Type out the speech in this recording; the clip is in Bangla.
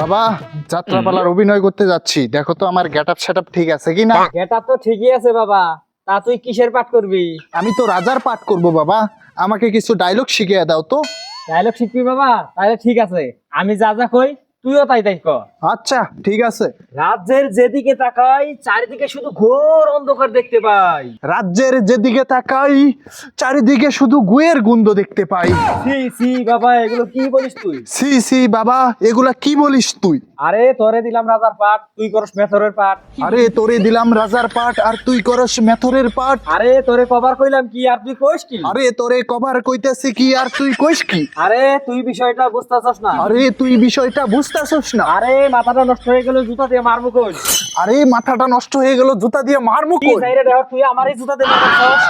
বাবা, যাত্রাপালার অভিনয় করতে যাচ্ছি, দেখো তো আমার গেটআপ সেটআপ ঠিক আছে কিনা। এটা তো ঠিকই আছে বাবা। তা তুই কিসের পাঠ করবি? আমি তো রাজার পাঠ করব বাবা, আমাকে কিছু ডায়লগ শিখিয়ে দাও তো। ডায়লগ শিখবি বাবা? তাহলে ঠিক আছে, আমি যা যা কই তুইও তাই তাই কর। আচ্ছা ঠিক আছে। রাজ্যের যেদিকে তাকাই চারিদিকে শুধু ঘোর অন্ধকার দেখতে পাই। রাজ্যের যেদিকে তাকাই চারিদিকে শুধু গুয়ের গন্ধ দেখতে পাই। সি সি বাবা, এগুলো কি বলিস তুই? সি সি বাবা, এগুলা কি বলিস তুই? আরে তোরে দিলাম রাজার পাঠ, তুই করস মেথরের পাঠ। আরে তোরে দিলাম রাজার পাঠ আর তুই করস মেথরের পাঠ। আরে তোরে কভার কইলাম কি আর তুই কইস কি? আরে তোরে কভার কইতেছি কি আর তুই কইস কি? আরে তুই বিষয়টা বুঝতাছস না। আরে তুই বিষয়টা বুঝতাছস না। আরে মাথাটা নষ্ট হয়ে গেল, জুতা দিয়ে মারবো কই? আরে মাথাটা নষ্ট হয়ে গেল, জুতা দিয়ে মারমু কি কই? যাইরে দেখ, তুই আমারই জুতা দিয়ে মারছস।